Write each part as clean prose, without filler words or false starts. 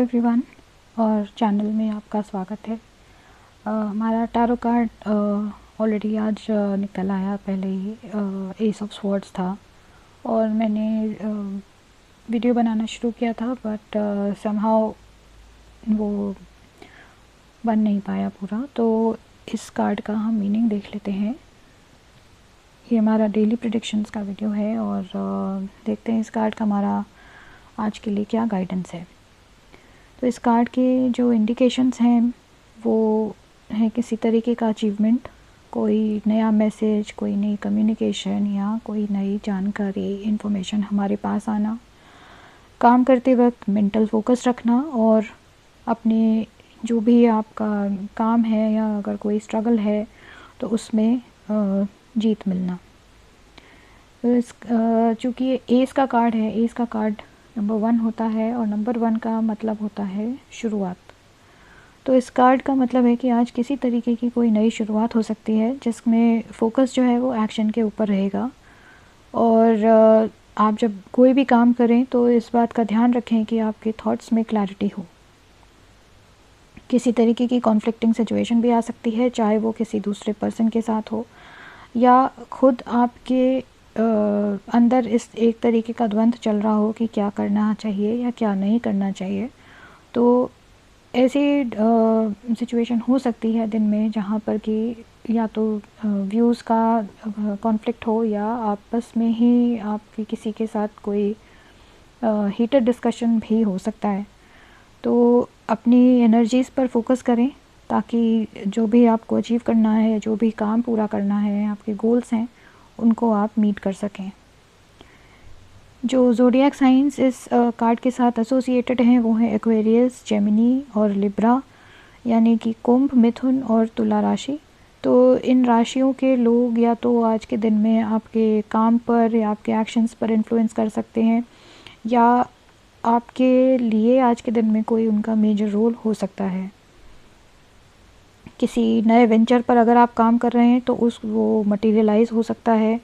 Everyone और channel में आपका स्वागत है। हमारा टैरो कार्ड ऑलरेडी आज निकल आया, पहले ही एस ऑफ स्वॉर्ड्स था और मैंने वीडियो बनाना शुरू किया था बट समहाउ वो बन नहीं पाया पूरा। तो इस कार्ड का हम मीनिंग देख लेते हैं। ये हमारा डेली प्रेडिक्शंस का वीडियो है और देखते हैं इस कार्ड का हमारा आज के लिए क्या गाइडेंस है। तो इस कार्ड के जो इंडिकेशंस हैं वो है किसी तरीके का अचीवमेंट, कोई नया मैसेज, कोई नई कम्युनिकेशन या कोई नई जानकारी, इन्फॉर्मेशन हमारे पास आना, काम करते वक्त मेंटल फोकस रखना और अपने जो भी आपका काम है या अगर कोई स्ट्रगल है तो उसमें जीत मिलना। तो इस चूँकि ये एस का कार्ड है, एस का कार्ड नंबर 1 होता है और नंबर 1 का मतलब होता है शुरुआत। तो इस कार्ड का मतलब है कि आज किसी तरीके की कोई नई शुरुआत हो सकती है जिसमें फ़ोकस जो है वो एक्शन के ऊपर रहेगा। और आप जब कोई भी काम करें तो इस बात का ध्यान रखें कि आपके थॉट्स में क्लैरिटी हो। किसी तरीके की कॉन्फ्लिक्टिंग सिचुएशन भी आ सकती है, चाहे वो किसी दूसरे पर्सन के साथ हो या खुद आपके अंदर इस एक तरीके का द्वंद्व चल रहा हो कि क्या करना चाहिए या क्या नहीं करना चाहिए। तो ऐसी सिचुएशन हो सकती है दिन में जहाँ पर कि या तो व्यूज़ का कॉन्फ्लिक्ट हो या आपस में ही आपके किसी के साथ कोई हीटेड डिस्कशन भी हो सकता है। तो अपनी एनर्जीज़ पर फोकस करें ताकि जो भी आपको अचीव करना है, जो भी काम पूरा करना है, आपके गोल्स हैं, उनको आप मीट कर सकें। जो ज़ोडिएक साइंस इस कार्ड के साथ एसोसिएटेड हैं वो हैं एक्वेरियस, जेमिनी और लिब्रा, यानी कि कुंभ, मिथुन और तुला राशि। तो इन राशियों के लोग या तो आज के दिन में आपके काम पर या आपके एक्शंस पर इन्फ्लुएंस कर सकते हैं या आपके लिए आज के दिन में कोई उनका मेजर रोल हो सकता है। किसी नए वेंचर पर अगर आप काम कर रहे हैं तो वो मटेरियलाइज़ हो सकता है।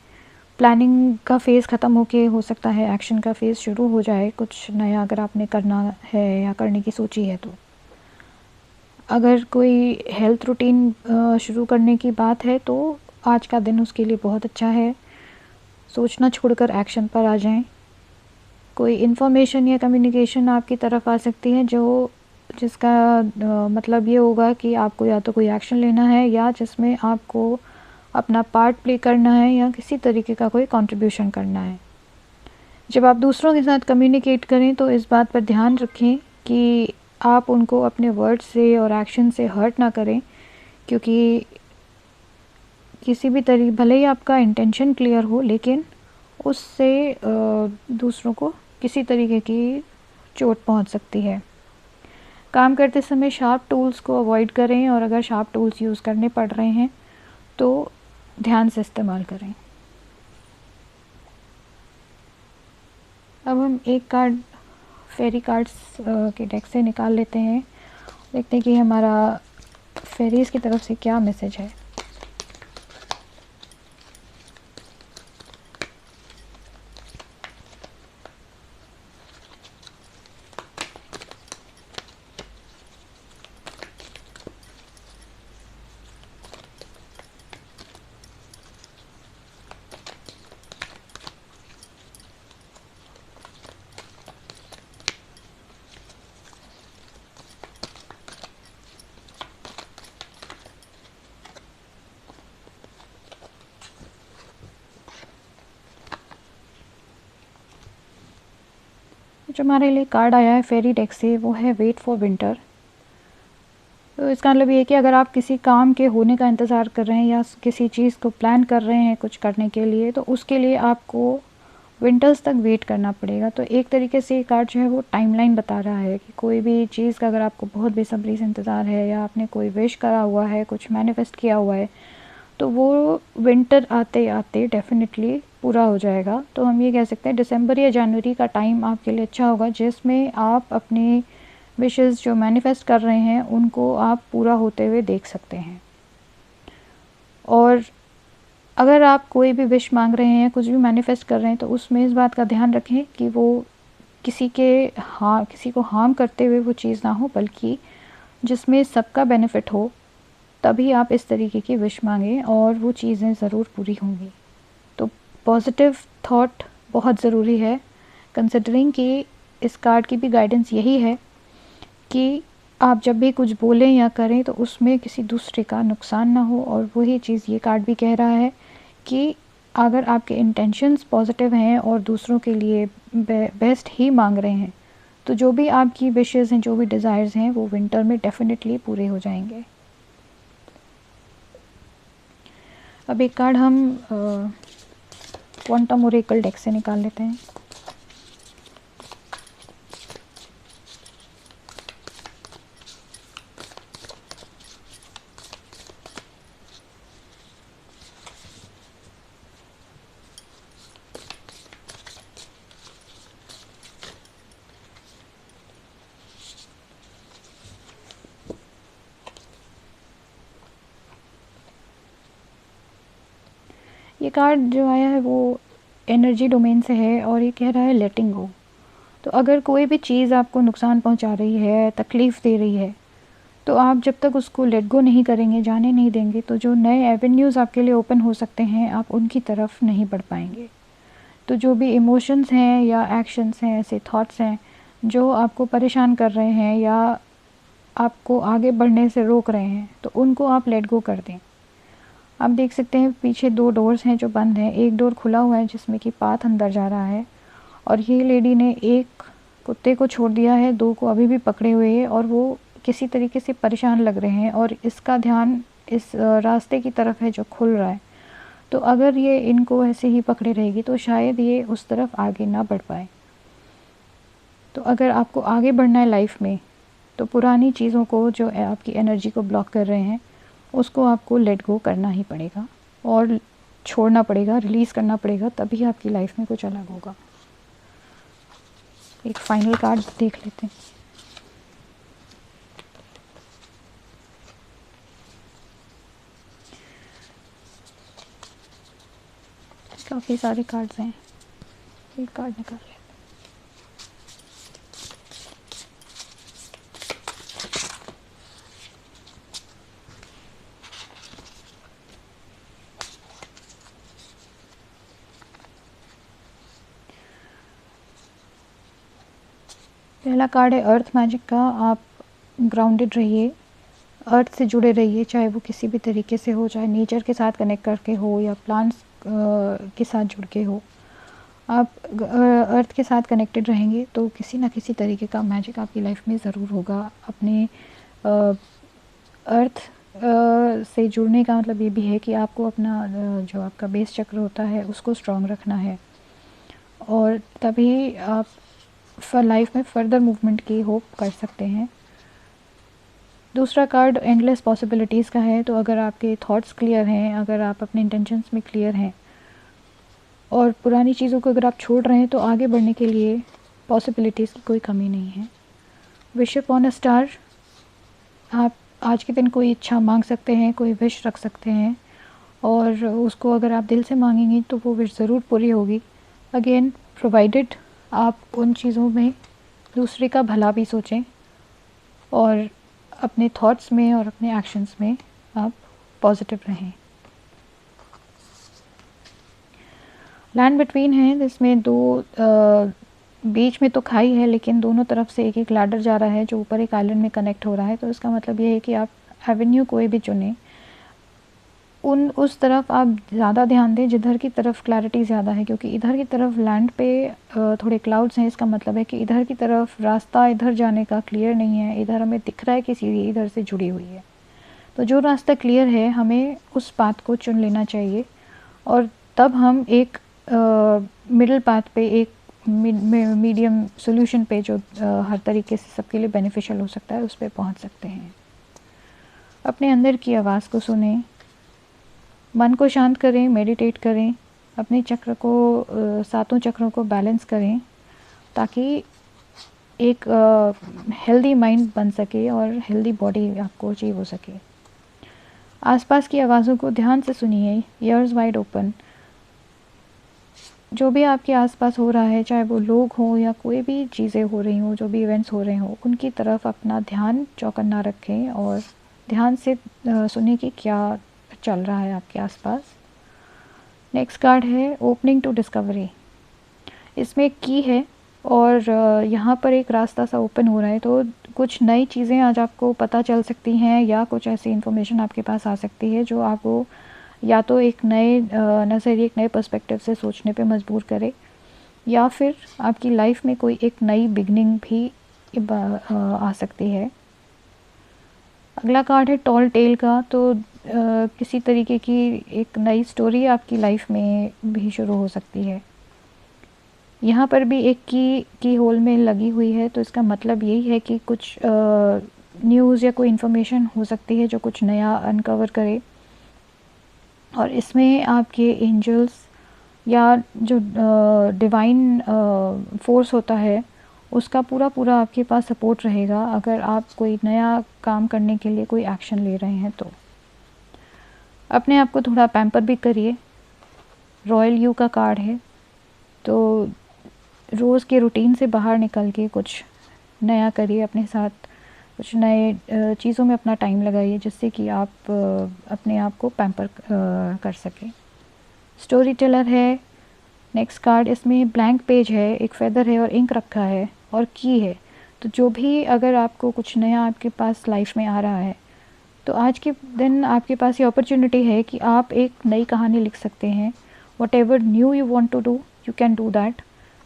प्लानिंग का फ़ेज़ ख़त्म होके हो सकता है एक्शन का फ़ेज़ शुरू हो जाए, कुछ नया अगर आपने करना है या करने की सोची है तो। अगर कोई हेल्थ रूटीन शुरू करने की बात है तो आज का दिन उसके लिए बहुत अच्छा है। सोचना छोड़कर एक्शन पर आ जाएं। कोई इन्फॉर्मेशन या कम्युनिकेशन आपकी तरफ आ सकती है जिसका मतलब ये होगा कि आपको या तो कोई एक्शन लेना है या जिसमें आपको अपना पार्ट प्ले करना है या किसी तरीके का कोई कंट्रीब्यूशन करना है। जब आप दूसरों के साथ कम्युनिकेट करें तो इस बात पर ध्यान रखें कि आप उनको अपने वर्ड से और एक्शन से हर्ट ना करें, क्योंकि किसी भी तरीके भले ही आपका इंटेंशन क्लियर हो लेकिन उससे दूसरों को किसी तरीके की चोट पहुंच सकती है। काम करते समय शार्प टूल्स को अवॉइड करें और अगर शार्प टूल्स यूज़ करने पड़ रहे हैं तो ध्यान से इस्तेमाल करें। अब हम एक कार्ड फेरी कार्ड्स के डेक से निकाल लेते हैं, देखते हैं कि हमारा फेरीज़ की तरफ से क्या मैसेज है। जो हमारे लिए कार्ड आया है फेरी डेक से वो है वेट फॉर विंटर। तो इसका मतलब ये है कि अगर आप किसी काम के होने का इंतज़ार कर रहे हैं या किसी चीज़ को प्लान कर रहे हैं कुछ करने के लिए, तो उसके लिए आपको विंटर्स तक वेट करना पड़ेगा। तो एक तरीके से ये कार्ड जो है वो टाइमलाइन बता रहा है कि कोई भी चीज़ का अगर आपको बहुत बेसब्री से इंतज़ार है या आपने कोई विश करा हुआ है, कुछ मैनिफेस्ट किया हुआ है, तो वो विंटर आते आते डेफिनेटली पूरा हो जाएगा। तो हम ये कह सकते हैं दिसंबर या जनवरी का टाइम आपके लिए अच्छा होगा जिसमें आप अपने विशेस जो मैनिफेस्ट कर रहे हैं उनको आप पूरा होते हुए देख सकते हैं। और अगर आप कोई भी विश मांग रहे हैं, कुछ भी मैनिफेस्ट कर रहे हैं, तो उसमें इस बात का ध्यान रखें कि वो किसी को हार्म करते हुए वो चीज़ ना हो, बल्कि जिसमें सबका बेनिफिट हो, तभी आप इस तरीके की विश मांगें और वो चीज़ें ज़रूर पूरी होंगी। तो पॉजिटिव थॉट बहुत ज़रूरी है, कंसिडरिंग कि इस कार्ड की भी गाइडेंस यही है कि आप जब भी कुछ बोलें या करें तो उसमें किसी दूसरे का नुकसान ना हो। और वही चीज़ ये कार्ड भी कह रहा है कि अगर आपके इंटेंशंस पॉजिटिव हैं और दूसरों के लिए बेस्ट ही मांग रहे हैं, तो जो भी आपकी विशेस हैं, जो भी डिज़ायर्स हैं, वो विंटर में डेफिनेटली पूरे हो जाएंगे। अब एक कार्ड हम क्वांटम ओरेकल डेक से निकाल लेते हैं। ये कार्ड जो आया है वो एनर्जी डोमेन से है और ये कह रहा है लेटिंग गो। तो अगर कोई भी चीज़ आपको नुकसान पहुंचा रही है, तकलीफ़ दे रही है, तो आप जब तक उसको लेट गो नहीं करेंगे, जाने नहीं देंगे, तो जो नए एवेन्यूज़ आपके लिए ओपन हो सकते हैं, आप उनकी तरफ नहीं बढ़ पाएंगे। तो जो भी इमोशंस हैं या एक्शंस हैं, ऐसे थॉट्स हैं जो आपको परेशान कर रहे हैं या आपको आगे बढ़ने से रोक रहे हैं, तो उनको आप लेट गो कर दें। आप देख सकते हैं पीछे 2 डोर्स हैं जो बंद हैं, एक डोर खुला हुआ है जिसमें कि पाथ अंदर जा रहा है, और ये लेडी ने एक कुत्ते को छोड़ दिया है, 2 को अभी भी पकड़े हुए है और वो किसी तरीके से परेशान लग रहे हैं और इसका ध्यान इस रास्ते की तरफ है जो खुल रहा है। तो अगर ये इनको ऐसे ही पकड़े रहेगी तो शायद ये उस तरफ आगे ना बढ़ पाए। तो अगर आपको आगे बढ़ना है लाइफ में, तो पुरानी चीज़ों को जो आपकी एनर्जी को ब्लॉक कर रहे हैं, उसको आपको लेट गो करना ही पड़ेगा और छोड़ना पड़ेगा, रिलीज़ करना पड़ेगा, तभी आपकी लाइफ में कुछ अलग होगा। एक फाइनल कार्ड देख लेते हैं। काफ़ी सारे कार्ड्स हैं, एक कार्ड निकाल लेते हैं। पहला कार्ड है अर्थ मैजिक का। आप ग्राउंडेड रहिए, अर्थ से जुड़े रहिए, चाहे वो किसी भी तरीके से हो, चाहे नेचर के साथ कनेक्ट करके हो या प्लांट्स के साथ जुड़ के हो। आप अर्थ के साथ कनेक्टेड रहेंगे तो किसी ना किसी तरीके का मैजिक आपकी लाइफ में ज़रूर होगा। अपने अर्थ से जुड़ने का मतलब ये भी है कि आपको अपना जो आपका बेस चक्र होता है उसको स्ट्रॉन्ग रखना है, और तभी आप लाइफ में फ़र्दर मूवमेंट की होप कर सकते हैं। दूसरा कार्ड एंडलेस पॉसिबिलिटीज़ का है। तो अगर आपके थॉट्स क्लियर हैं, अगर आप अपने इंटेंशंस में क्लियर हैं और पुरानी चीज़ों को अगर आप छोड़ रहे हैं, तो आगे बढ़ने के लिए पॉसिबिलिटीज़ की कोई कमी नहीं है। विश अपॉन अ स्टार, आप आज के दिन कोई इच्छा मांग सकते हैं, कोई विश रख सकते हैं, और उसको अगर आप दिल से मांगेंगे तो वो विश ज़रूर पूरी होगी। अगेन प्रोवाइडेड आप उन चीज़ों में दूसरे का भला भी सोचें और अपने थॉट्स में और अपने एक्शंस में आप पॉजिटिव रहें। लैंड बिटवीन है, जिसमें 2 बीच में तो खाई है, लेकिन दोनों तरफ से एक एक लैडर जा रहा है जो ऊपर एक आइलैंड में कनेक्ट हो रहा है। तो इसका मतलब ये है कि आप एवेन्यू कोई भी चुनें, उस तरफ आप ज़्यादा ध्यान दें जिधर की तरफ क्लैरिटी ज़्यादा है, क्योंकि इधर की तरफ लैंड पे थोड़े क्लाउड्स हैं। इसका मतलब है कि इधर की तरफ रास्ता इधर जाने का क्लियर नहीं है, इधर हमें दिख रहा है कि सीढ़ी इधर से जुड़ी हुई है। तो जो रास्ता क्लियर है हमें उस पाथ को चुन लेना चाहिए, और तब हम एक मिडिल पाथ पे, एक मीडियम सोल्यूशन पे जो हर तरीके से सबके लिए बेनिफिशियल हो सकता है, उस पर पहुँच सकते हैं। अपने अंदर की आवाज़ को सुनें, मन को शांत करें, मेडिटेट करें, अपने चक्र को 7 चक्रों को बैलेंस करें, ताकि एक हेल्दी माइंड बन सके और हेल्दी बॉडी आपको अचीव हो सके। आसपास की आवाज़ों को ध्यान से सुनिए, ईयर्स वाइड ओपन। जो भी आपके आसपास हो रहा है, चाहे वो लोग हों या कोई भी चीज़ें हो रही हों, जो भी इवेंट्स हो रहे हों, उनकी तरफ अपना ध्यान चौकन्ना रखें और ध्यान से सुनें कि क्या चल रहा है आपके आसपास। नेक्स्ट कार्ड है ओपनिंग टू डिस्कवरी। इसमें एक की है और यहाँ पर एक रास्ता सा ओपन हो रहा है, तो कुछ नई चीज़ें आज आपको पता चल सकती हैं या कुछ ऐसी इन्फॉर्मेशन आपके पास आ सकती है जो आपको या तो एक नए नज़रिए, एक नए पर्सपेक्टिव से सोचने पे मजबूर करे, या फिर आपकी लाइफ में कोई एक नई बिगनिंग भी आ सकती है। अगला कार्ड है टॉल टेल का, तो किसी तरीके की एक नई स्टोरी आपकी लाइफ में भी शुरू हो सकती है। यहाँ पर भी एक की होल में लगी हुई है, तो इसका मतलब यही है कि कुछ न्यूज़ या कोई इन्फॉर्मेशन हो सकती है जो कुछ नया अनकवर करे, और इसमें आपके एंजल्स या जो डिवाइन फोर्स होता है उसका पूरा पूरा आपके पास सपोर्ट रहेगा अगर आप कोई नया काम करने के लिए कोई एक्शन ले रहे हैं। तो अपने आप को थोड़ा पैम्पर भी करिए। रॉयल यू का कार्ड है, तो रोज़ के रूटीन से बाहर निकल के कुछ नया करिए, अपने साथ कुछ नए चीज़ों में अपना टाइम लगाइए जिससे कि आप अपने आप को पैम्पर कर सकें। स्टोरी टेलर है नेक्स्ट कार्ड। इसमें ब्लैंक पेज है, एक फेदर है और इंक रखा है और की है। तो जो भी अगर आपको कुछ नया आपके पास लाइफ में आ रहा है, तो आज के दिन आपके पास ये अपॉर्चुनिटी है कि आप एक नई कहानी लिख सकते हैं। Whatever new you want to do, you can do that.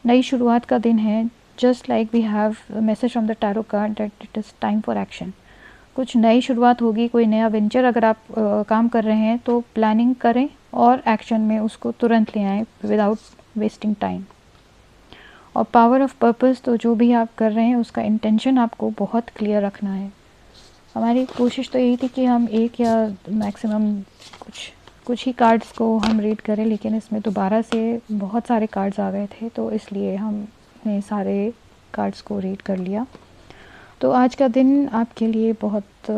नई शुरुआत का दिन है। Just like we have message from the tarot card that it is time for action. कुछ नई शुरुआत होगी, कोई नया वेंचर अगर आप काम कर रहे हैं तो प्लानिंग करें और एक्शन में उसको तुरंत ले आएँ विदाउट वेस्टिंग टाइम। और पावर ऑफ पर्पस, तो जो भी आप कर रहे हैं उसका इंटेंशन आपको बहुत क्लियर रखना है। हमारी कोशिश तो यही थी कि हम एक या मैक्सिमम कुछ ही कार्ड्स को हम रीड करें, लेकिन इसमें दोबारा से बहुत सारे कार्ड्स आ गए थे, तो इसलिए हमने सारे कार्ड्स को रीड कर लिया। तो आज का दिन आपके लिए बहुत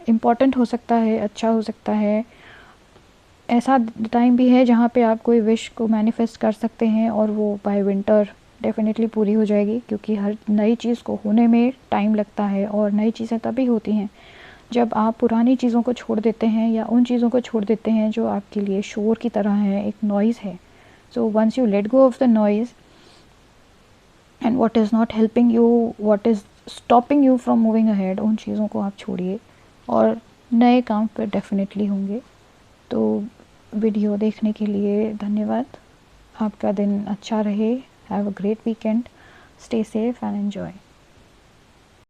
इम्पॉर्टेंट हो सकता है, अच्छा हो सकता है। ऐसा टाइम भी है जहाँ पे आप कोई विश को मैनिफेस्ट कर सकते हैं और वो बाय विंटर डेफिनेटली पूरी हो जाएगी, क्योंकि हर नई चीज़ को होने में टाइम लगता है और नई चीज़ें तभी होती हैं जब आप पुरानी चीज़ों को छोड़ देते हैं या उन चीज़ों को छोड़ देते हैं जो आपके लिए शोर की तरह है, एक नॉइज़ है। So once you let go of the noise and what is not helping you, what is stopping you from moving ahead, उन चीज़ों को आप छोड़िए और नए काम पर डेफिनेटली होंगे। तो वीडियो देखने के लिए धन्यवाद। आपका दिन अच्छा रहे। Have a great weekend. Stay safe and enjoy.